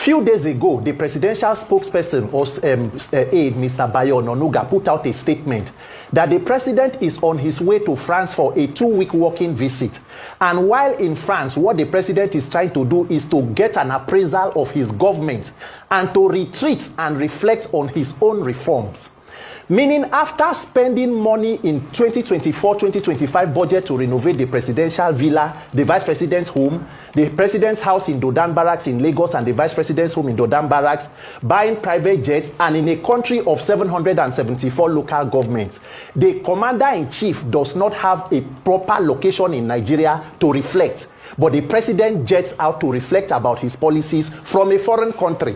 Few days ago, the presidential spokesperson or aide, Mr. Bayo Ononuga, put out a statement that the president is on his way to France for a 2-week working visit. And while in France, what the president is trying to do is to get an appraisal of his government and to retreat and reflect on his own reforms. Meaning, after spending money in 2024-2025 budget to renovate the presidential villa, the vice president's home, the president's house in Dodan Barracks in Lagos, and the vice president's home in Dodan Barracks, buying private jets, and in a country of 774 local governments, the commander-in-chief does not have a proper location in Nigeria to reflect, but the president jets out to reflect about his policies from a foreign country.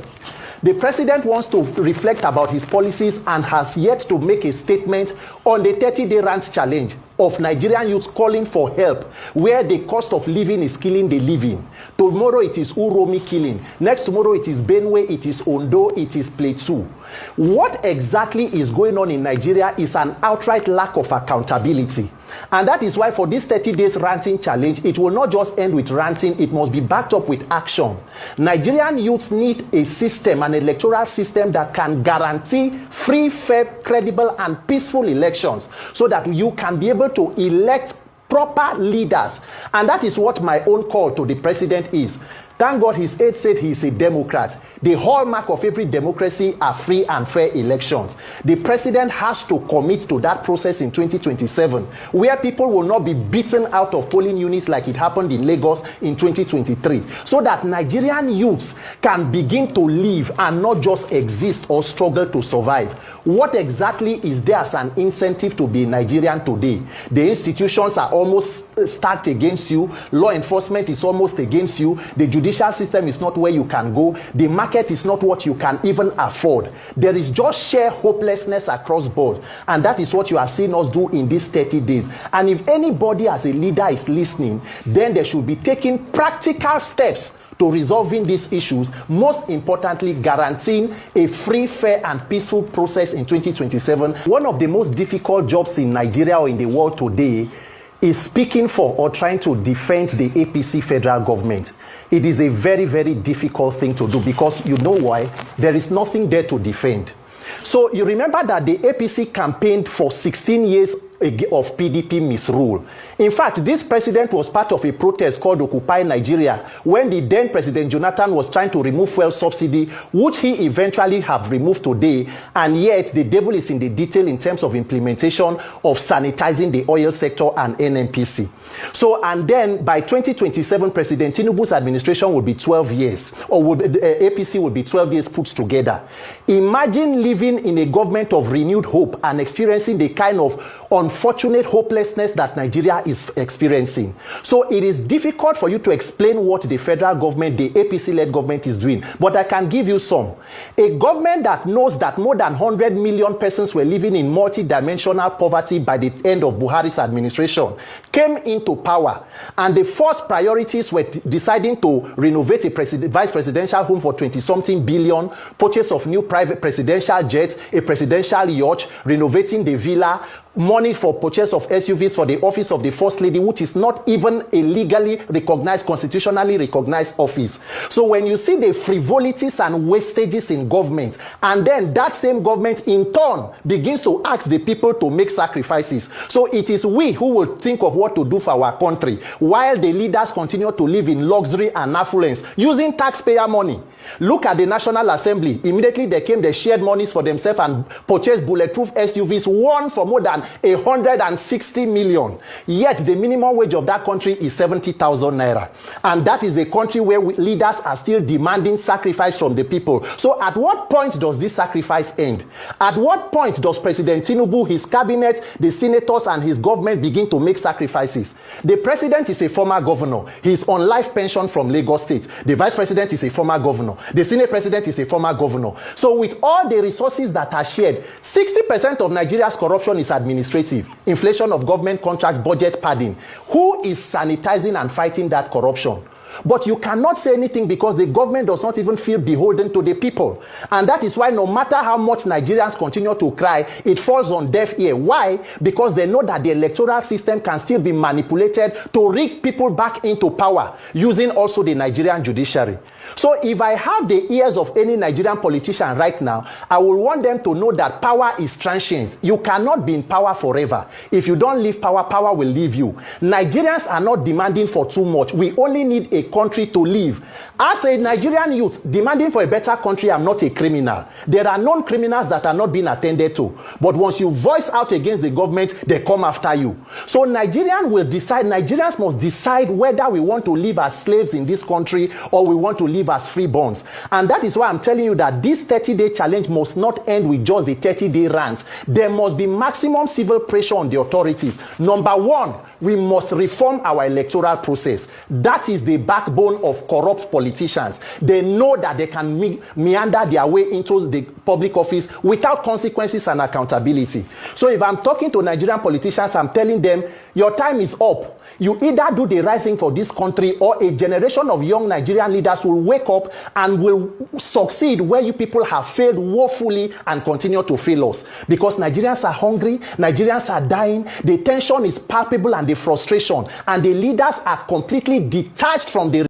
The president wants to reflect about his policies and has yet to make a statement on the 30-day rant challenge of Nigerian youths calling for help, where the cost of living is killing the living. Tomorrow it is Uromi killing. Next tomorrow it is Benue, it is Ondo, it is Plateau. What exactly is going on in Nigeria is an outright lack of accountability. And that is why for this 30 days ranting challenge, it will not just end with ranting, it must be backed up with action. Nigerian youths need a system, an electoral system that can guarantee free, fair, credible, and peaceful elections so that you can be able to elect proper leaders. And that is what my own call to the president is. Thank God his aide said he is a Democrat. The hallmark of every democracy are free and fair elections. The president has to commit to that process in 2027, where people will not be beaten out of polling units like it happened in Lagos in 2023, so that Nigerian youths can begin to live and not just exist or struggle to survive. What exactly is there as an incentive to be Nigerian today? The institutions are almost stacked against you. Law enforcement is almost against you. The judicial system is not where you can go. The market is not what you can even afford. There is just sheer hopelessness across board. And that is what you are seeing us do in these 30 days. And if anybody as a leader is listening, then they should be taking practical steps to resolving these issues, most importantly, guaranteeing a free, fair, and peaceful process in 2027. One of the most difficult jobs in Nigeria or in the world today is speaking for or trying to defend the APC federal government. It is a very, very difficult thing to do because you know why? There is nothing there to defend. So you remember that the APC campaigned for 16 years of PDP misrule. In fact, this president was part of a protest called Occupy Nigeria when the then President Jonathan was trying to remove fuel subsidy, which he eventually have removed today, and yet the devil is in the detail in terms of implementation of sanitizing the oil sector and NNPC. So, and then by 2027, President TINiBU's administration will be 12 years, or APC will be 12 years put together. Imagine living in a government of renewed hope and experiencing the kind of unfortunate hopelessness that Nigeria is experiencing. So it is difficult for you to explain what the federal government, the APC-led government is doing, but I can give you some. A government that knows that more than 100 million persons were living in multi-dimensional poverty by the end of Buhari's administration came into power, and the first priorities were deciding to renovate a vice presidential home for 20-something billion, purchase of new private presidential jets, a presidential yacht, renovating the villa, money for purchase of SUVs for the office of the First Lady, which is not even a legally recognized, constitutionally recognized office. So when you see the frivolities and wastages in government, and then that same government in turn begins to ask the people to make sacrifices. So it is we who will think of what to do for our country, while the leaders continue to live in luxury and affluence using taxpayer money. Look at the National Assembly. Immediately they came, they shared monies for themselves and purchased bulletproof SUVs, one for more than 160 million. Yet the minimum wage of that country is 70,000 naira. And that is a country where leaders are still demanding sacrifice from the people. So at what point does this sacrifice end? At what point does President TINiBU, his cabinet, the senators, and his government begin to make sacrifices? The president is a former governor. He's on life pension from Lagos State. The vice president is a former governor. The senate president is a former governor. So with all the resources that are shared, 60% of Nigeria's corruption is administrative. Inflation of government contracts, budget padding. Who is sanitizing and fighting that corruption? But you cannot say anything because the government does not even feel beholden to the people. And that is why no matter how much Nigerians continue to cry, it falls on deaf ear. Why? Because they know that the electoral system can still be manipulated to rig people back into power using also the Nigerian judiciary. So if I have the ears of any Nigerian politician right now, I will want them to know that power is transient. You cannot be in power forever. If you don't leave power, power will leave you. Nigerians are not demanding for too much. We only need a country to live. As a Nigerian youth, demanding for a better country, I'm not a criminal. There are known criminals that are not being attended to. But once you voice out against the government, they come after you. So Nigerians must decide whether we want to live as slaves in this country or we want to live as freeborns. And that is why I'm telling you that this 30-day challenge must not end with just the 30-day rant. There must be maximum civil pressure on the authorities. Number one, we must reform our electoral process. That is the backbone of corrupt politicians. They know that they can meander their way into the public office without consequences and accountability. So if I'm talking to Nigerian politicians, I'm telling them, your time is up. You either do the right thing for this country or a generation of young Nigerian leaders will wake up and will succeed where you people have failed woefully and continue to fail us. Because Nigerians are hungry, Nigerians are dying, the tension is palpable and the frustration, and the leaders are completely detached from the